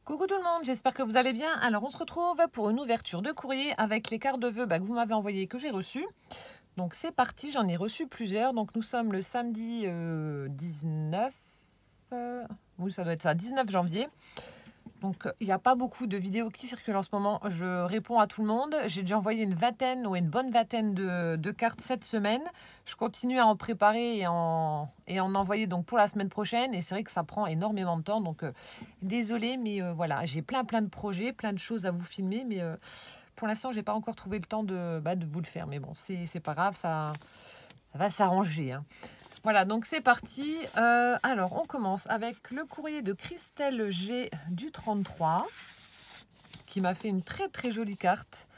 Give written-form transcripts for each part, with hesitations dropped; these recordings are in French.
Coucou tout le monde, j'espère que vous allez bien. Alors on se retrouve pour une ouverture de courrier avec les cartes de vœux que vous m'avez envoyées et que j'ai reçues. Donc c'est parti, j'en ai reçu plusieurs. Donc nous sommes le samedi 19, oui ça doit être ça, 19 janvier. Donc il n'y a pas beaucoup de vidéos qui circulent en ce moment. Je réponds à tout le monde. J'ai déjà envoyé une vingtaine ou une bonne vingtaine de cartes cette semaine. Je continue à en préparer et en envoyer donc pour la semaine prochaine. Et c'est vrai que ça prend énormément de temps. Donc désolée, mais voilà, j'ai plein de projets, plein de choses à vous filmer. Mais pour l'instant, j'ai pas encore trouvé le temps de vous le faire. Mais bon, c'est pas grave, ça va s'arranger, hein. Voilà, donc c'est parti. Alors, on commence avec le courrier de Christelle G du 33, qui m'a fait une très jolie carte.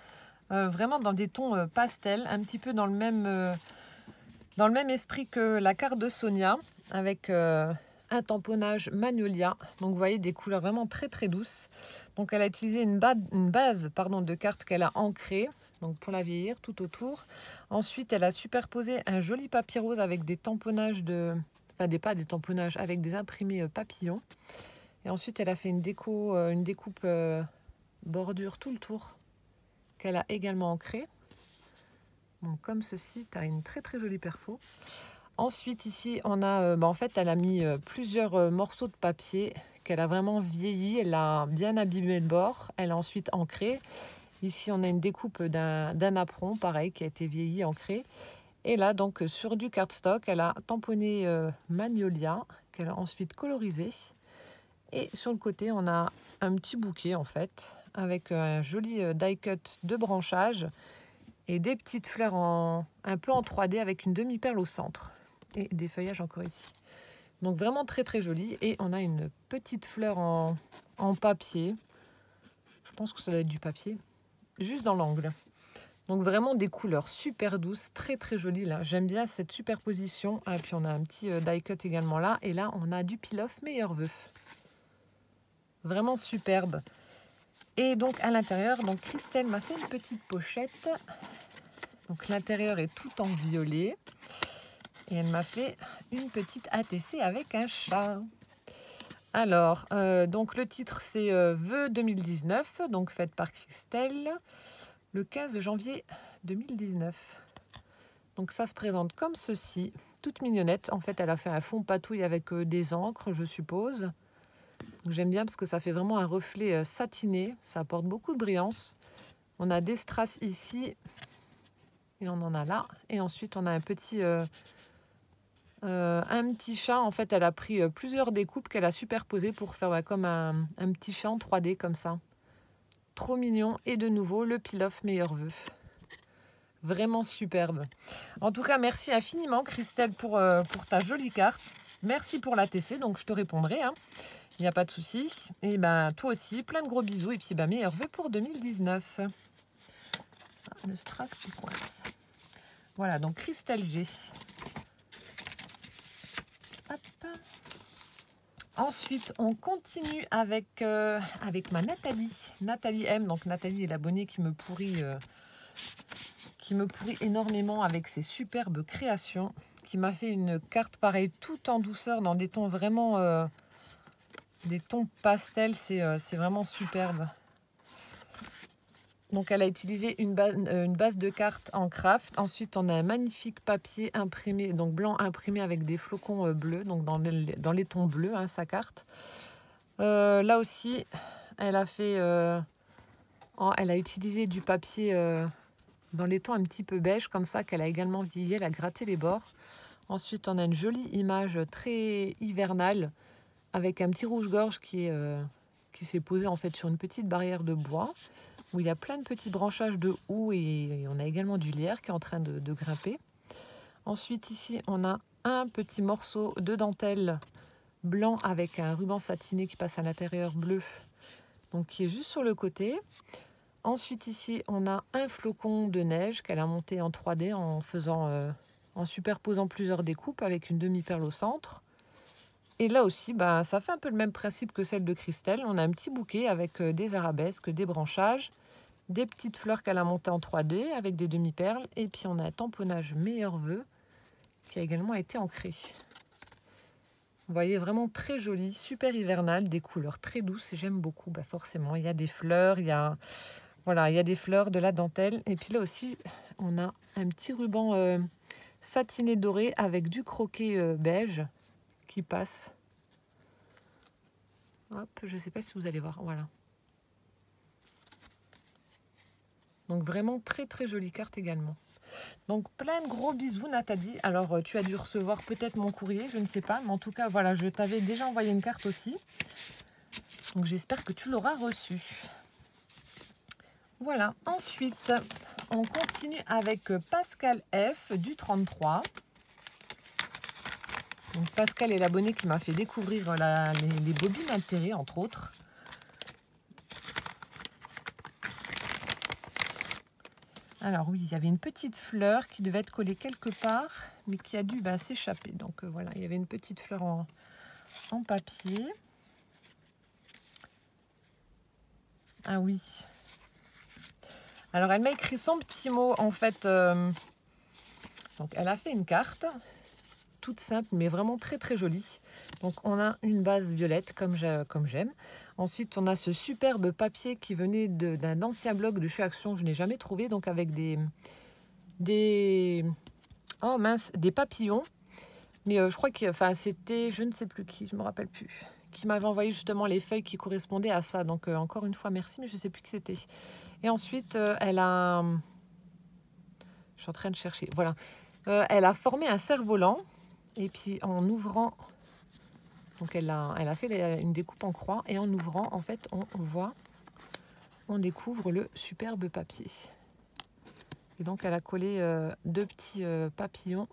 Vraiment dans des tons pastels, un petit peu dans le même esprit que la carte de Sonia, avec un tamponnage Magnolia. Donc, vous voyez, des couleurs vraiment très douces. Donc, elle a utilisé une base de cartes qu'elle a ancrée. Donc pour la vieillir tout autour. Ensuite, elle a superposé un joli papier rose avec des tamponnages pas des tamponnages, avec des imprimés papillons. Et ensuite, elle a fait une découpe bordure tout le tour qu'elle a également ancrée. Donc comme ceci, tu as une très jolie perfo. Ensuite, ici, on a, en fait, elle a mis plusieurs morceaux de papier qu'elle a vraiment vieilli. Elle a bien abîmé le bord. Elle a ensuite ancré. Ici, on a une découpe d'un apron, pareil, qui a été vieilli, ancré. Et là, donc, sur du cardstock, elle a tamponné Magnolia, qu'elle a ensuite colorisé. Et sur le côté, on a un petit bouquet, en fait, avec un joli die cut de branchage et des petites fleurs un peu en 3D avec une demi-perle au centre. Et des feuillages encore ici. Donc, vraiment très joli. Et on a une petite fleur en papier. Je pense que ça doit être du papier. Juste dans l'angle. Donc vraiment des couleurs super douces, très jolies là. J'aime bien cette superposition. Ah, et puis on a un petit die cut également là. Et là, on a du peel-off meilleurs vœux. Vraiment superbe. Et donc à l'intérieur, donc Christelle m'a fait une petite pochette. Donc l'intérieur est tout en violet. Et elle m'a fait une petite ATC avec un chat. Alors, donc le titre c'est Vœux 2019, donc faite par Christelle. Le 15 janvier 2019. Donc ça se présente comme ceci, toute mignonnette. En fait, elle a fait un fond patouille avec des encres, je suppose. J'aime bien parce que ça fait vraiment un reflet satiné. Ça apporte beaucoup de brillance. On a des strass ici et on en a là. Et ensuite, on a un petit chat. En fait, elle a pris plusieurs découpes qu'elle a superposées pour faire comme un petit chat en 3D comme ça. Trop mignon. Et de nouveau, le peel-off meilleurs vœux. Vraiment superbe. En tout cas, merci infiniment Christelle pour ta jolie carte. Merci pour l'ATC, donc je te répondrai, hein. Il n'y a pas de souci. Et ben toi aussi, plein de gros bisous. Et puis meilleurs vœux pour 2019. Ah, le strass qui coince. Voilà, donc Christelle G. Hop. Ensuite, on continue avec ma Nathalie. Nathalie M. Donc Nathalie est l'abonnée qui me pourrit énormément avec ses superbes créations, qui m'a fait une carte pareille tout en douceur dans des tons vraiment des tons pastels. C'est vraiment superbe. Donc elle a utilisé une base de cartes en craft. Ensuite on a un magnifique papier imprimé, donc blanc imprimé avec des flocons bleus, donc dans les tons bleus, hein, sa carte. Là aussi elle a fait elle a utilisé du papier dans les tons un petit peu beige, comme ça, qu'elle a également vieilli. Elle a gratté les bords. Ensuite, on a une jolie image très hivernale avec un petit rouge-gorge qui s'est posé en fait sur une petite barrière de bois où il y a plein de petits branchages de houx et on a également du lierre qui est en train de grimper. Ensuite, ici, on a un petit morceau de dentelle blanc avec un ruban satiné qui passe à l'intérieur bleu, donc qui est juste sur le côté. Ensuite, ici, on a un flocon de neige qu'elle a monté en 3D en superposant plusieurs découpes avec une demi-perle au centre. Et là aussi, ça fait un peu le même principe que celle de Christelle. On a un petit bouquet avec des arabesques, des branchages, des petites fleurs qu'elle a montées en 3D avec des demi-perles. Et puis, on a un tamponnage meilleurs vœux qui a également été ancré. Vous voyez, vraiment très joli, super hivernal, des couleurs très douces. J'aime beaucoup, bah forcément. Il y a des fleurs, il y a, voilà, il y a des fleurs, de la dentelle. Et puis là aussi, on a un petit ruban satiné doré avec du croquet beige qui passe. Hop, je ne sais pas si vous allez voir, voilà. Donc vraiment très très jolie carte également. Donc plein de gros bisous Nathalie. Alors tu as dû recevoir peut-être mon courrier, je ne sais pas. Mais en tout cas voilà, je t'avais déjà envoyé une carte aussi. Donc j'espère que tu l'auras reçue. Voilà, ensuite on continue avec Pascal F du 33. Donc Pascal est l'abonné qui m'a fait découvrir les bobines altérées entre autres. Alors oui, il y avait une petite fleur qui devait être collée quelque part, mais qui a dû s'échapper. Donc voilà, il y avait une petite fleur en papier. Ah oui. Alors elle m'a écrit son petit mot en fait. Donc elle a fait une carte, toute simple, mais vraiment très très jolie. Donc on a une base violette comme j'aime. Ensuite, on a ce superbe papier qui venait d'un ancien blog de chez Action, je n'ai jamais trouvé, donc avec oh mince, des papillons. Mais je crois que c'était, je ne sais plus qui, je me rappelle plus, qui m'avait envoyé justement les feuilles qui correspondaient à ça. Donc encore une fois, merci, mais je ne sais plus qui c'était. Et ensuite, elle a... Je suis en train de chercher, voilà. Elle a formé un cerf-volant. Et puis en ouvrant... Donc elle a fait une découpe en croix et en ouvrant, en fait, on découvre le superbe papier. Et donc elle a collé deux petits papillons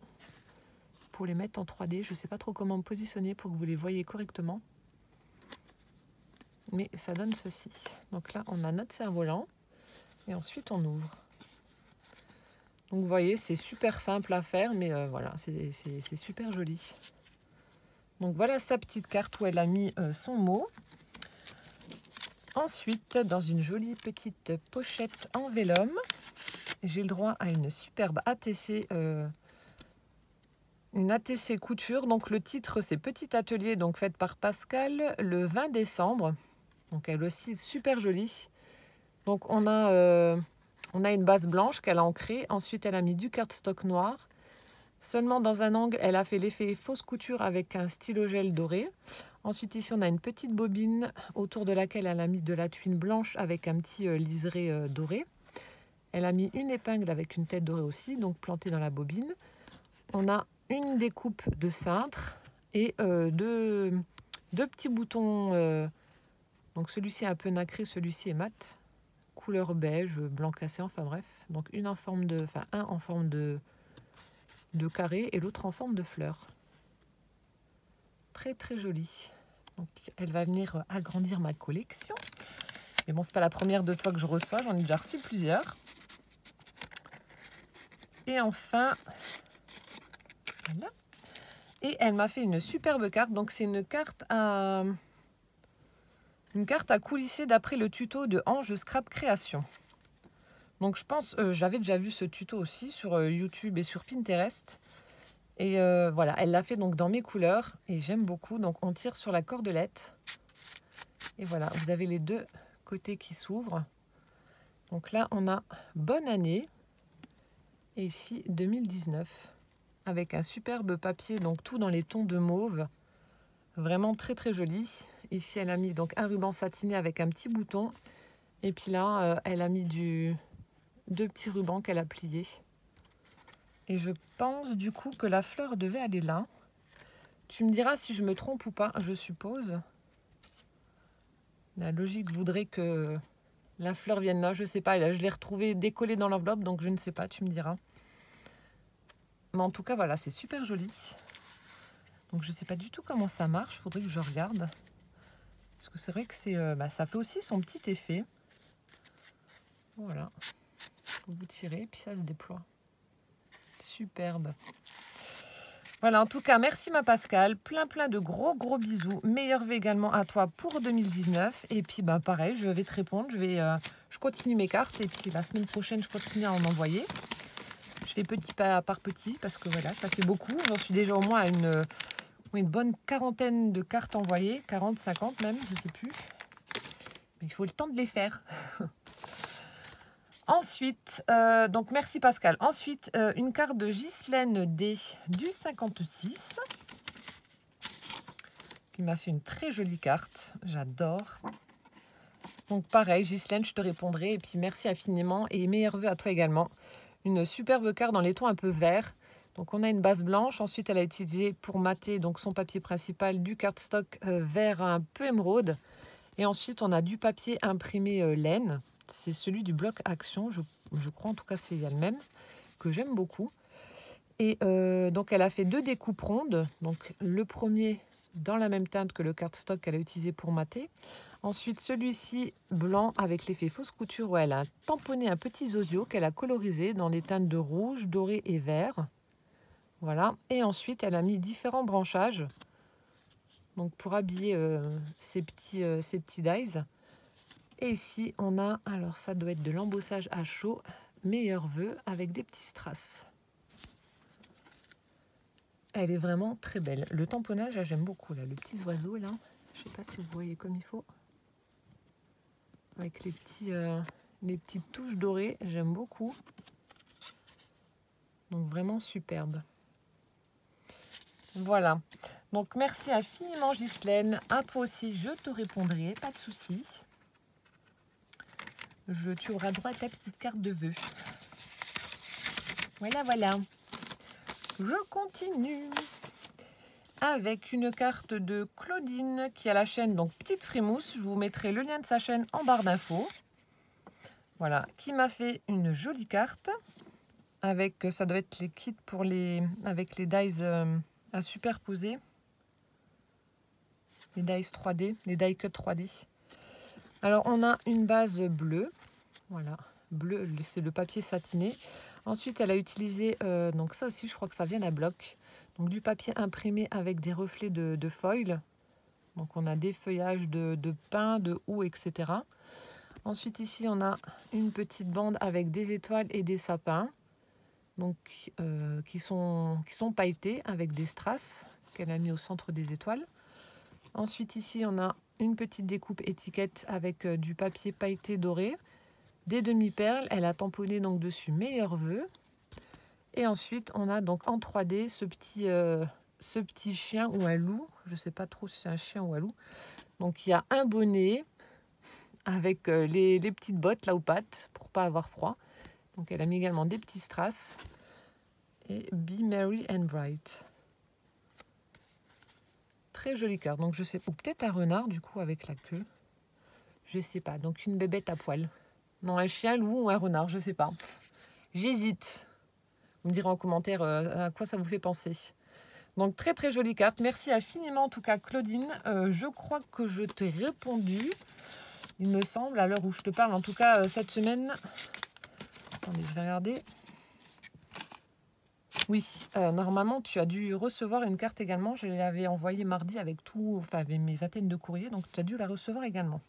pour les mettre en 3D. Je ne sais pas trop comment me positionner pour que vous les voyez correctement. Mais ça donne ceci. Donc là, on a notre cerf-volant et ensuite on ouvre. Donc vous voyez, c'est super simple à faire, mais voilà, c'est super joli. Donc voilà sa petite carte où elle a mis son mot. Ensuite, dans une jolie petite pochette en vélum, j'ai le droit à une superbe ATC, une ATC couture. Donc le titre c'est Petit atelier, donc faite par Pascal le 20 décembre. Donc elle aussi super jolie. Donc on a une base blanche qu'elle a ancrée. Ensuite elle a mis du cardstock noir. Seulement dans un angle, elle a fait l'effet fausse couture avec un stylo gel doré. Ensuite, ici, on a une petite bobine autour de laquelle elle a mis de la tuile blanche avec un petit liseré doré. Elle a mis une épingle avec une tête dorée aussi, donc plantée dans la bobine. On a une découpe de cintre et deux petits boutons. Donc celui-ci est un peu nacré, celui-ci est mat. Couleur beige, blanc cassé, enfin bref. Donc un en forme de carré et l'autre en forme de fleur. Très très jolie. Donc elle va venir agrandir ma collection. Mais bon, c'est pas la première de toi que je reçois, j'en ai déjà reçu plusieurs. Et enfin, voilà. Et elle m'a fait une superbe carte. Donc c'est une carte à coulisser d'après le tuto de Ange Scrap Création. Donc je pense, j'avais déjà vu ce tuto aussi sur YouTube et sur Pinterest. Et voilà, elle l'a fait donc dans mes couleurs et j'aime beaucoup. Donc on tire sur la cordelette. Et voilà, vous avez les deux côtés qui s'ouvrent. Donc là, on a bonne année. Et ici, 2019. Avec un superbe papier, donc tout dans les tons de mauve. Vraiment très très joli. Ici, elle a mis donc un ruban satiné avec un petit bouton. Et puis là, elle a mis deux petits rubans qu'elle a pliés. Et je pense du coup que la fleur devait aller là. Tu me diras si je me trompe ou pas, je suppose. La logique voudrait que la fleur vienne là, je sais pas. Là, je l'ai retrouvée décollée dans l'enveloppe, donc je ne sais pas, tu me diras. Mais en tout cas, voilà, c'est super joli. Donc je ne sais pas du tout comment ça marche, faudrait que je regarde. Parce que c'est vrai que ça fait aussi son petit effet. Voilà. Vous tirez, puis ça se déploie. Superbe. Voilà, en tout cas, merci ma Pascal. Plein de gros bisous. Meilleurs vœux également à toi pour 2019. Et puis, pareil, je vais te répondre. Je continue mes cartes. Et puis, la semaine prochaine, je continue à en envoyer. Je fais petit pas par petit parce que voilà, ça fait beaucoup. J'en suis déjà au moins à oui, une bonne quarantaine de cartes envoyées, 40, 50 même, je ne sais plus. Mais il faut le temps de les faire. Ensuite, donc merci Pascal. Ensuite, une carte de Ghislaine D du 56 qui m'a fait une très jolie carte. J'adore. Donc pareil, Ghislaine, je te répondrai. Et puis merci infiniment et meilleurs vœux à toi également. Une superbe carte dans les tons un peu verts. Donc on a une base blanche. Ensuite, elle a utilisé pour mater donc son papier principal du cardstock vert un peu émeraude. Et ensuite, on a du papier imprimé laine. C'est celui du bloc Action. Je crois en tout cas c'est le même que j'aime beaucoup. Et donc elle a fait 2 découpes rondes. Donc le premier dans la même teinte que le cardstock qu'elle a utilisé pour mater. Ensuite celui-ci blanc avec l'effet fausse couture où elle a tamponné un petit zozio qu'elle a colorisé dans des teintes de rouge, doré et vert. Voilà. Et ensuite elle a mis différents branchages. Donc pour habiller ces petits dies. Et ici on a, alors ça doit être de l'embossage à chaud, meilleurs vœux avec des petits strass. Elle est vraiment très belle. Le tamponnage, j'aime beaucoup. Là, le petit oiseau, là. Je ne sais pas si vous voyez comme il faut. Avec les petites touches dorées, j'aime beaucoup. Donc vraiment superbe. Voilà. Donc merci infiniment Ghislaine. À toi aussi, je te répondrai. Pas de souci. Tu auras droit à ta petite carte de vœux. Voilà, voilà. Je continue avec une carte de Claudine qui a la chaîne donc Petite Frimousse. Je vous mettrai le lien de sa chaîne en barre d'infos. Voilà, qui m'a fait une jolie carte avec, ça doit être les kits pour avec les dies à superposer. Les dies 3D, les die cut 3D. Alors on a une base bleue, voilà, bleu, c'est le papier satiné. Ensuite elle a utilisé, donc ça aussi je crois que ça vient d'un bloc. Donc du papier imprimé avec des reflets de foil. Donc on a des feuillages de pin, de houx, etc. Ensuite ici on a une petite bande avec des étoiles et des sapins. Donc qui sont pailletés avec des strass qu'elle a mis au centre des étoiles. Ensuite ici on a une petite découpe étiquette avec du papier pailleté doré. Des demi-perles. Elle a tamponné donc dessus meilleurs vœux. Et ensuite, on a donc en 3D ce petit chien ou un loup. Je ne sais pas trop si c'est un chien ou un loup. Donc, il y a un bonnet avec les petites bottes là aux pattes pour pas avoir froid. Donc, elle a mis également des petits strass. Et Be Merry and Bright. Très jolie carte. Donc, je sais, ou peut-être un renard du coup avec la queue. Je sais pas. Donc, une bébête à poil. Non, un chien, loup ou un renard, je sais pas. J'hésite. Vous me direz en commentaire à quoi ça vous fait penser. Donc très très jolie carte. Merci infiniment en tout cas Claudine. Je crois que je t'ai répondu. Il me semble à l'heure où je te parle. En tout cas cette semaine. Attendez, je vais regarder. Oui, normalement tu as dû recevoir une carte également. Je l'avais envoyée mardi avec avec mes vingtaines de courriers. Donc tu as dû la recevoir également.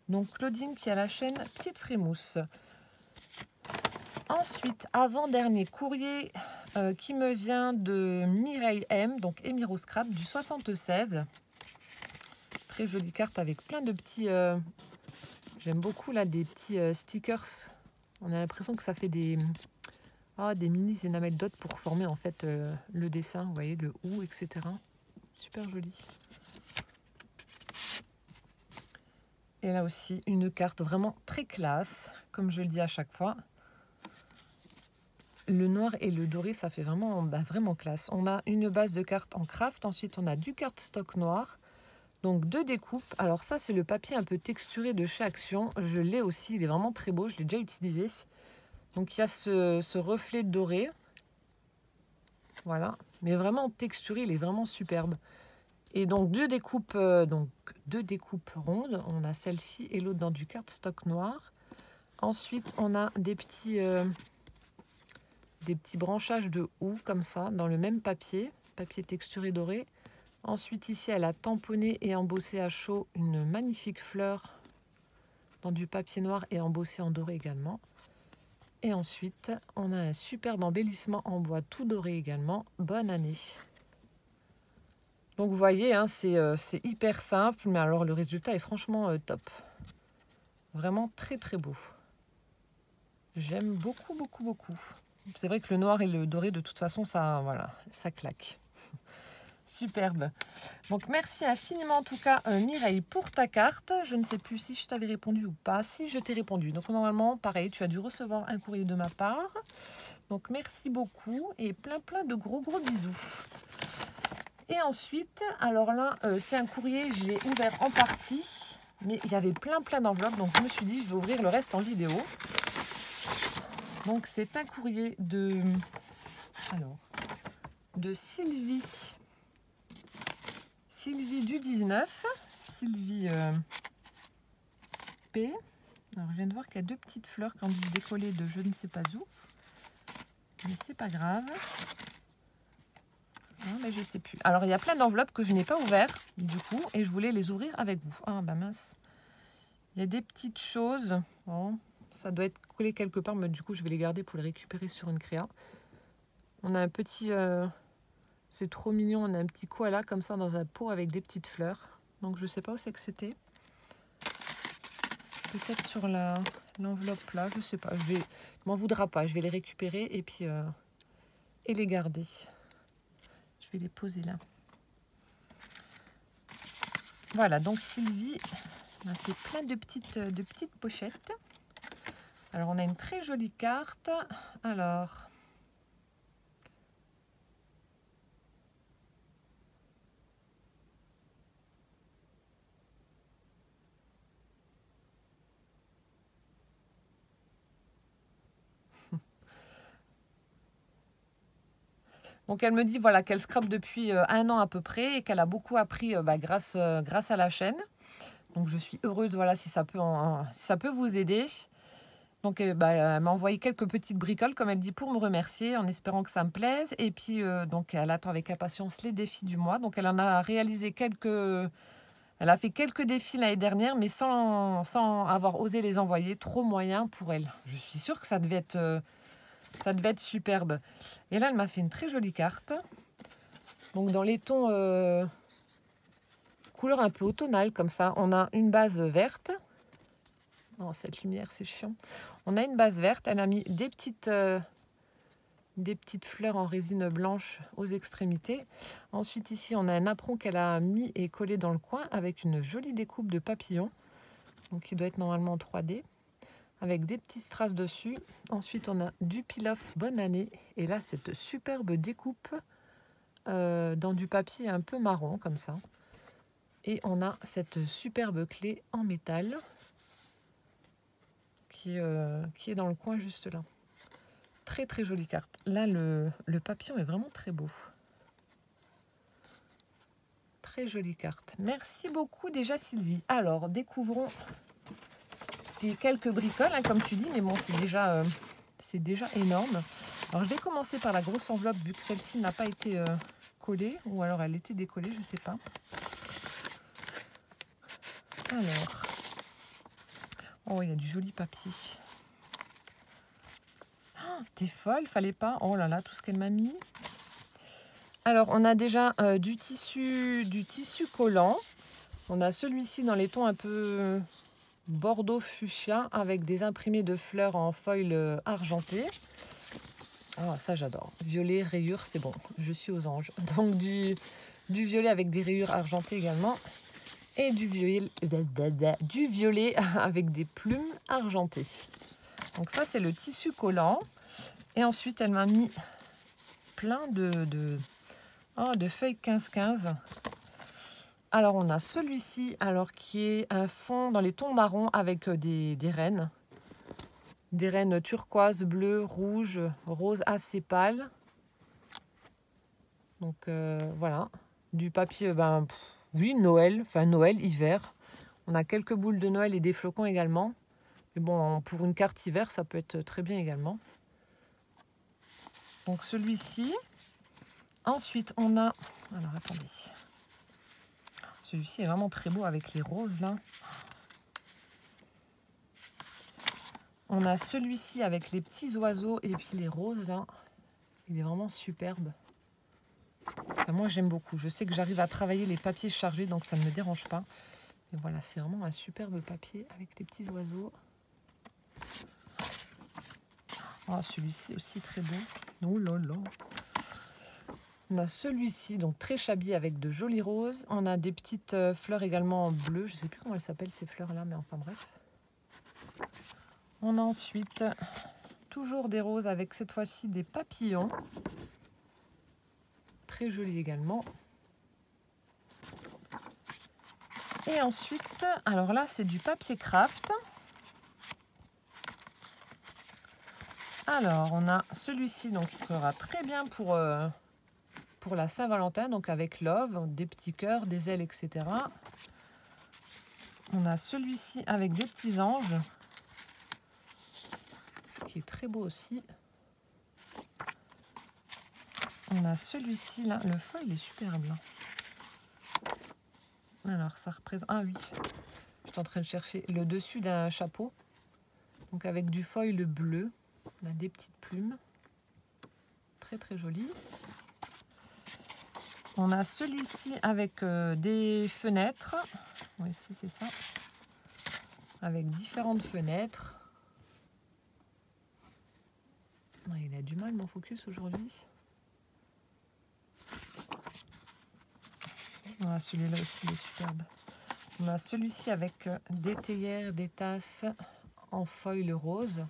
Donc Claudine qui a la chaîne Petite Frimousse. Ensuite, avant-dernier courrier qui me vient de Mireille M, donc Emiro Scrap du 76. Très jolie carte avec plein de petits... J'aime beaucoup là des petits stickers. On a l'impression que ça fait des mini enamel dot pour former en fait le dessin. Vous voyez, le ou, etc. Super joli. Et là aussi, une carte vraiment très classe, comme je le dis à chaque fois. Le noir et le doré, ça fait vraiment, vraiment classe. On a une base de cartes en craft. Ensuite, on a du cardstock noir. Donc, 2 découpes. Alors ça, c'est le papier un peu texturé de chez Action. Je l'ai aussi. Il est vraiment très beau. Je l'ai déjà utilisé. Donc, il y a ce reflet doré. Voilà. Mais vraiment texturé. Il est vraiment superbe. Et donc, 2 découpes, rondes. On a celle-ci et l'autre dans du cardstock noir. Ensuite, on a des petits branchages de houx comme ça dans le même papier texturé doré. Ensuite ici elle a tamponné et embossé à chaud une magnifique fleur dans du papier noir et embossé en doré également. Et ensuite on a un superbe embellissement en bois tout doré également. Bonne année. Donc vous voyez, hein, c'est hyper simple, mais alors le résultat est franchement top. Vraiment très très beau. J'aime beaucoup, beaucoup, beaucoup. C'est vrai que le noir et le doré, de toute façon, ça, voilà, ça claque. Superbe. Donc, merci infiniment en tout cas, Mireille, pour ta carte. Je ne sais plus si je t'avais répondu ou pas. Si, je t'ai répondu. Donc, normalement, pareil, tu as dû recevoir un courrier de ma part. Donc, merci beaucoup et plein, plein de gros, gros bisous. Et ensuite, alors là, c'est un courrier, je l'ai ouvert en partie. Mais il y avait plein, plein d'enveloppes. Donc, je me suis dit, je vais ouvrir le reste en vidéo. Donc, c'est un courrier de Sylvie. Sylvie du 19. Sylvie P. Alors, je viens de voir qu'il y a 2 petites fleurs qui ont dû décoller de je ne sais pas où. Mais c'est pas grave. Non, mais je sais plus. Alors, il y a plein d'enveloppes que je n'ai pas ouvertes, du coup, et je voulais les ouvrir avec vous. Ah, bah mince. Il y a des petites choses. Bon, ça doit être collé quelque part, mais du coup, je vais les garder pour les récupérer sur une créa. On a un petit... c'est trop mignon. On a un petit koala comme ça dans un pot avec des petites fleurs. Donc, je sais pas où c'est que c'était. Peut-être sur l'enveloppe là, je sais pas. Je m'en voudra pas. Je vais les récupérer et puis et les garder. Je vais les poser là. Voilà, donc Sylvie m'a fait plein de petites pochettes. Alors, on a une très jolie carte. Alors, donc elle me dit voilà qu'elle scrape depuis 1 an à peu près et qu'elle a beaucoup appris grâce à la chaîne. Donc je suis heureuse voilà si ça peut vous aider. Donc elle m'a envoyé quelques petites bricoles comme elle dit pour me remercier en espérant que ça me plaise. Et puis donc elle attend avec impatience les défis du mois. Donc elle en a réalisé elle a fait quelques défis l'année dernière mais sans avoir osé les envoyer. Trop moyen pour elle. Je suis sûre que ça devait être superbe. Et là, elle m'a fait une très jolie carte. Donc, dans les tons couleur un peu automnale, comme ça, on a une base verte. Oh, cette lumière, c'est chiant. On a une base verte. Elle a mis des petites fleurs en résine blanche aux extrémités. Ensuite, ici, on a un apron qu'elle a mis et collé dans le coin avec une jolie découpe de papillons. Donc, qui doit être normalement en 3D. Avec des petites strass dessus. Ensuite, on a du pilaf bonne année. Et là, cette superbe découpe dans du papier un peu marron, comme ça. Et on a cette superbe clé en métal qui est dans le coin juste là. Très, très jolie carte. Là, le papillon est vraiment très beau. Très jolie carte. Merci beaucoup déjà, Sylvie. Alors, découvrons quelques bricoles, hein, comme tu dis, mais bon, c'est déjà énorme. Alors, je vais commencer par la grosse enveloppe, vu que celle-ci n'a pas été collée, ou alors elle était décollée, je ne sais pas. Alors, oh, il y a du joli papier. Oh, t'es folle, fallait pas. Oh là là, tout ce qu'elle m'a mis. Alors, on a déjà du tissu collant. On a celui-ci dans les tons un peu bordeaux fuchsia avec des imprimés de fleurs en foil argenté. Ah, ça j'adore. Violet, rayures, c'est bon. Je suis aux anges. Donc du violet avec des rayures argentées également. Et du violet avec des plumes argentées. Donc ça, c'est le tissu collant. Et ensuite, elle m'a mis plein de feuilles 15-15. Alors, on a celui-ci, qui est un fond dans les tons marrons avec des rennes. Des rennes turquoise, bleu, rouge, rose assez pâle. Donc, voilà. Du papier, oui, Noël, hiver. On a quelques boules de Noël et des flocons également. Mais bon, pour une carte hiver, ça peut être très bien également. Donc, celui-ci. Ensuite, on a... Alors, attendez. Celui-ci est vraiment très beau avec les roses, là. On a celui-ci avec les petits oiseaux et puis les roses, là. Il est vraiment superbe. Enfin, Enfin, moi, j'aime beaucoup. Je sais que j'arrive à travailler les papiers chargés, donc ça ne me dérange pas. Et voilà, c'est vraiment un superbe papier avec les petits oiseaux. Oh, celui-ci aussi très beau. Oh là là. On a celui-ci, donc très chablis avec de jolies roses. On a des petites fleurs également en bleu. Je ne sais plus comment elles s'appellent ces fleurs-là, mais enfin bref. On a ensuite toujours des roses avec cette fois-ci des papillons. Très jolis également. Et ensuite, alors là, c'est du papier craft. Alors, on a celui-ci, donc qui sera très bien pour la Saint-Valentin, donc avec love, des petits cœurs, des ailes, etc. On a celui-ci avec des petits anges, qui est très beau aussi. On a celui-ci là, le foil est superbe. Alors, ça représente... Ah oui, je suis en train de chercher le dessus d'un chapeau. Donc avec du foil bleu, on a des petites plumes. Très très joli. On a celui-ci avec des fenêtres. Oui, ici c'est ça. Avec différentes fenêtres. Il a du mal mon focus aujourd'hui. Voilà, celui-là aussi il est superbe. On a celui-ci avec des théières, des tasses en foil rose.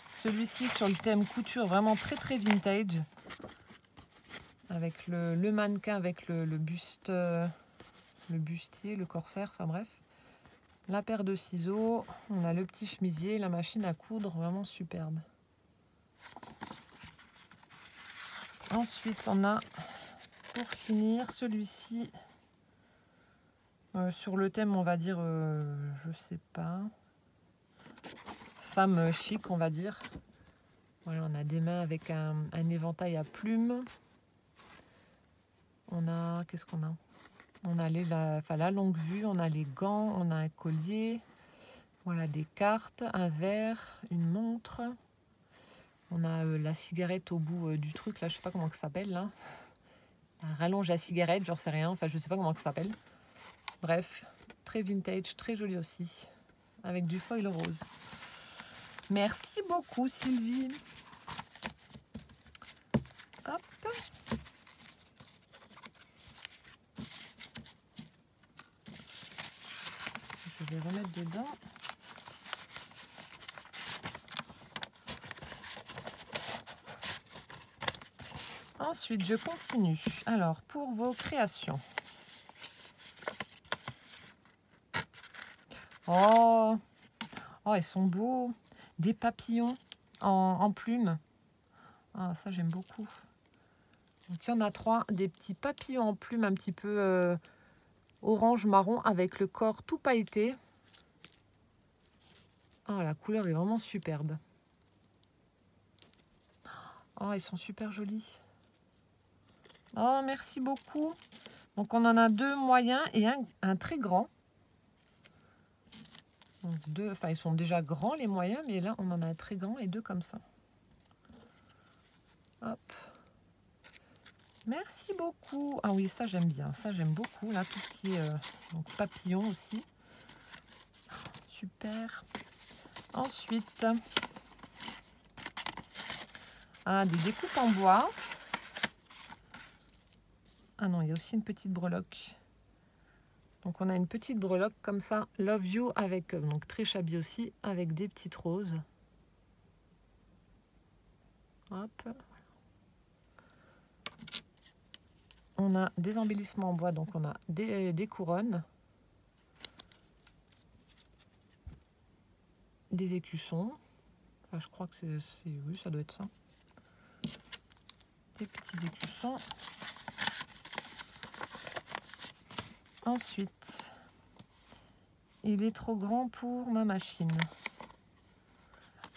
Celui-ci sur le thème couture, vraiment très très vintage. Avec le mannequin, avec le buste, le bustier, le corsaire, enfin bref. La paire de ciseaux, on a le petit chemisier, la machine à coudre, vraiment superbe. Ensuite, on a, pour finir, celui-ci, sur le thème, on va dire, je sais pas, femme chic, on va dire. Voilà, on a des mains avec un éventail à plumes. On a, qu'est-ce qu'on a? On a la longue vue, on a les gants, on a un collier. Voilà, des cartes, un verre, une montre. On a la cigarette au bout du truc, là, je sais pas comment ça s'appelle, là. Un rallonge à cigarette, j'en sais rien, enfin, je sais pas comment ça s'appelle. Bref, très vintage, très joli aussi, avec du foil rose. Merci beaucoup, Sylvie. Hop. Je vais remettre dedans. Ensuite, je continue. Alors, pour vos créations. Oh, ils sont beaux. Des papillons en plumes. Ah, ça, j'aime beaucoup. Donc, il y en a 3. Des petits papillons en plumes un petit peu orange-marron avec le corps tout pailleté. Ah, la couleur est vraiment superbe. Oh, ils sont super jolis. Oh, merci beaucoup. Donc, on en a 2 moyens et un très grand. Donc, ils sont déjà grands, les moyens, mais là, on en a un très grand et 2 comme ça. Hop. Merci beaucoup. Ah oui, ça, j'aime bien. Ça, j'aime beaucoup. Là, tout ce qui est donc, papillon aussi. Super. Ensuite, des découpes en bois. Ah non, il y a aussi une petite breloque. Donc, on a une petite breloque comme ça. Love You avec, donc très chablis aussi, avec des petites roses. Hop. On a des embellissements en bois, donc on a des couronnes. Des écussons. Enfin, je crois que c'est... Oui, ça doit être ça. Des petits écussons. Ensuite, il est trop grand pour ma machine.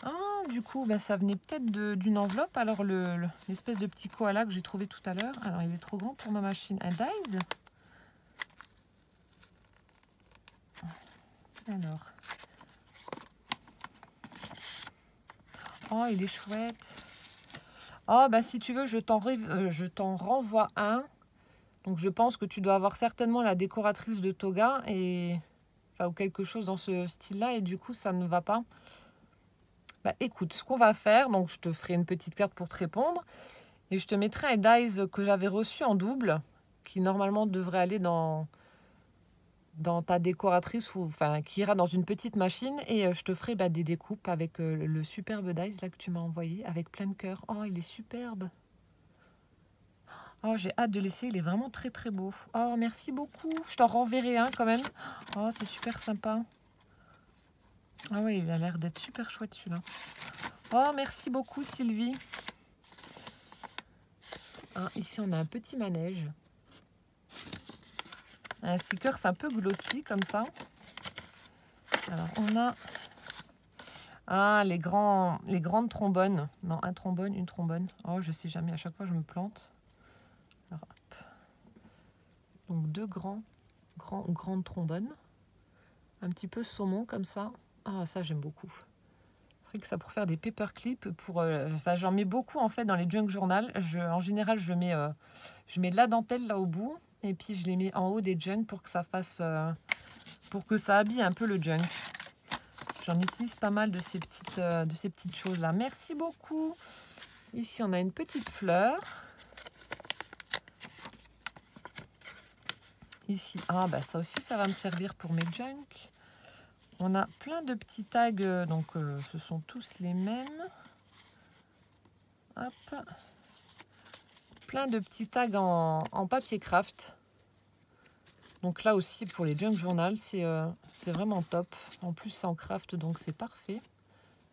Ah, du coup, ça venait peut-être d'une enveloppe. Alors, l'espèce de petit koala que j'ai trouvé tout à l'heure. Alors, il est trop grand pour ma machine. Un dies. Alors. Oh, il est chouette. Oh, bah si tu veux, je t'en renvoie un. Donc je pense que tu dois avoir certainement la décoratrice de toga et enfin, ou quelque chose dans ce style-là et du coup ça ne va pas. Bah écoute, ce qu'on va faire, donc je te ferai une petite carte pour te répondre et je te mettrai un dies que j'avais reçu en double qui normalement devrait aller dans ta décoratrice ou enfin qui ira dans une petite machine et je te ferai des découpes avec le superbe dies là que tu m'as envoyé avec plein de cœurs. Oh, il est superbe. Oh, j'ai hâte de l'essayer, il est vraiment très très beau. Oh, merci beaucoup. Je t'en renverrai un quand même. Oh, c'est super sympa. Ah oui, il a l'air d'être super chouette celui-là. Oh, merci beaucoup Sylvie. Ah, ici, on a un petit manège. Un sticker, c'est un peu glossy comme ça. Alors, on a les grandes trombones. Non, un trombone, une trombone. Oh, je sais jamais, à chaque fois je me plante. Alors, hop. Donc, deux grandes trombones. Un petit peu saumon comme ça. Ah, ça, j'aime beaucoup. C'est vrai que ça pour faire des paperclips. Enfin, j'en mets beaucoup en fait dans les junk journal. En général, je mets de la dentelle là au bout. Et puis, je les mets en haut des junk pour que ça fasse... pour que ça habille un peu le junk. J'en utilise pas mal de ces petites choses-là. Merci beaucoup. Ici, on a une petite fleur. Ici, ça aussi, ça va me servir pour mes junk. On a plein de petits tags, donc ce sont tous les mêmes. Hop. Plein de petits tags en papier craft. Donc là aussi, pour les junk journal, c'est vraiment top. En plus, c'est en craft, donc c'est parfait.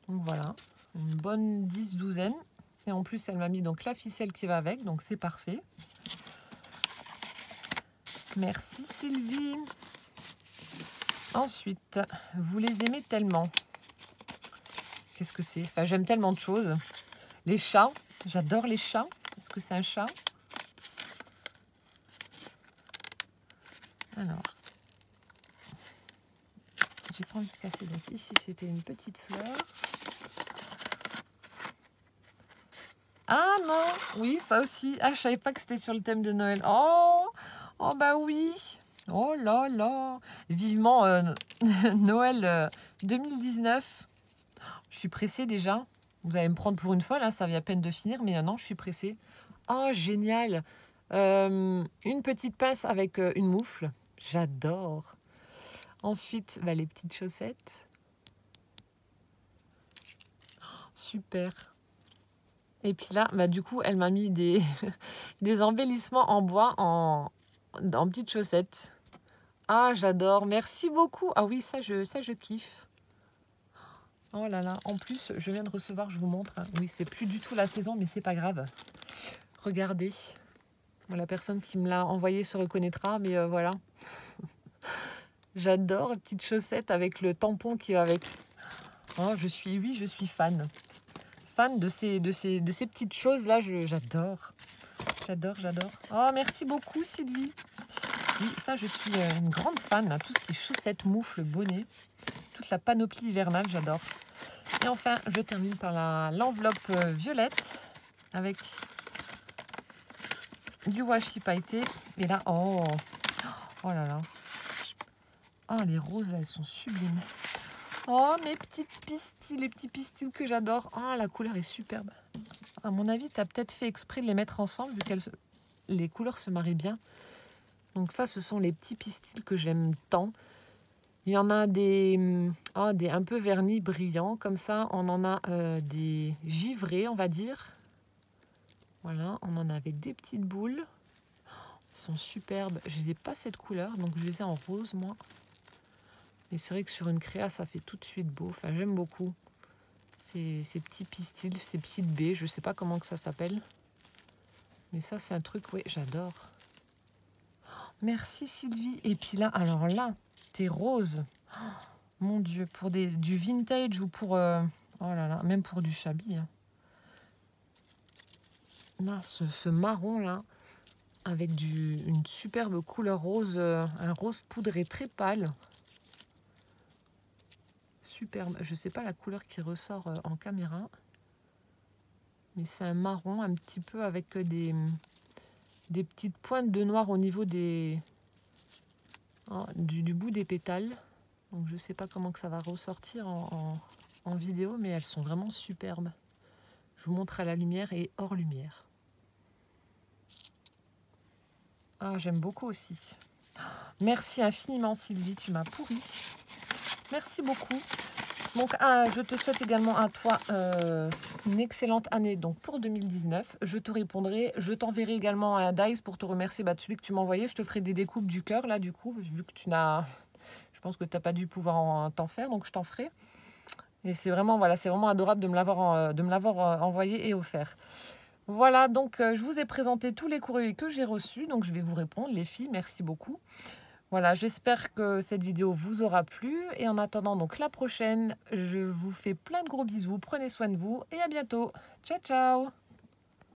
Donc voilà, une bonne 10-12aine. Et en plus, elle m'a mis donc la ficelle qui va avec, donc c'est parfait. Merci Sylvie. Ensuite, vous les aimez tellement. Qu'est-ce que c'est? Enfin, j'aime tellement de choses. Les chats, j'adore les chats. Est-ce que c'est un chat? Alors, j'ai pas envie de casser. Donc ici, c'était une petite fleur. Ah non, oui, ça aussi. Ah, je savais pas que c'était sur le thème de Noël. Oh, oh bah oui. Oh là là. Vivement Noël 2019. Je suis pressée déjà. Vous allez me prendre pour une folle, hein, ça vient à peine de finir, mais non, je suis pressée. Oh, génial. Une petite pince avec une moufle. J'adore. Ensuite, les petites chaussettes. Super. Et puis là, du coup, elle m'a mis des, des embellissements en bois en petites chaussettes. Ah, j'adore. Merci beaucoup. Ah oui, ça, je kiffe. Oh là là. En plus, je viens de recevoir, je vous montre. Oui, c'est plus du tout la saison, mais c'est pas grave. Regardez. Bon, la personne qui me l'a envoyé se reconnaîtra, mais voilà. J'adore les petites chaussettes avec le tampon qui va avec. Oh, je suis fan. Fan de ces petites choses-là. J'adore. J'adore. Oh, merci beaucoup, Sylvie. Oui, ça, je suis une grande fan. Tout ce qui est chaussettes, moufles, bonnets. Toute la panoplie hivernale, j'adore. Et enfin, je termine par l'enveloppe violette avec du washi pailleté. Et là, oh là là. Oh, les roses, là, elles sont sublimes. Oh, mes petites pistils, les petits pistils que j'adore. Oh, la couleur est superbe. À mon avis, tu as peut-être fait exprès de les mettre ensemble, vu que les couleurs se marient bien. Donc ça, ce sont les petits pistils que j'aime tant. Il y en a des un peu vernis brillants, comme ça. On en a des givrés, on va dire. Voilà, on en a avec des petites boules. Ils sont superbes. Je n'ai pas cette couleur, donc je les ai en rose, moi. Et c'est vrai que sur une créa, ça fait tout de suite beau. Enfin, j'aime beaucoup ces petits pistils, ces petites baies. Je ne sais pas comment que ça s'appelle. Mais ça, c'est un truc, oui, j'adore. Merci Sylvie. Et puis là, alors là, tes roses. Oh, mon Dieu, pour du vintage ou pour... oh là là, même pour du shabby. Hein. Là, ce marron là, avec une superbe couleur rose, un rose poudré très pâle. Superbe. Je sais pas la couleur qui ressort en caméra. Mais c'est un marron un petit peu avec des petites pointes de noir au niveau du bout des pétales. Donc je ne sais pas comment que ça va ressortir en vidéo, mais elles sont vraiment superbes. Je vous montre à la lumière et hors lumière. Ah, j'aime beaucoup aussi. Merci infiniment Sylvie, tu m'as pourri. Merci beaucoup. Donc je te souhaite également à toi une excellente année donc pour 2019. Je te répondrai, je t'enverrai également un dice pour te remercier de celui que tu m'as envoyé. Je te ferai des découpes du cœur là du coup, vu que tu n'as... Je pense que tu n'as pas dû pouvoir t'en faire, donc je t'en ferai. Et c'est vraiment, voilà, c'est vraiment adorable de me l'avoir envoyé et offert. Voilà, donc je vous ai présenté tous les courriers que j'ai reçus. Donc je vais vous répondre, les filles, merci beaucoup. Voilà, j'espère que cette vidéo vous aura plu. Et en attendant donc la prochaine, je vous fais plein de gros bisous. Prenez soin de vous et à bientôt. Ciao, ciao!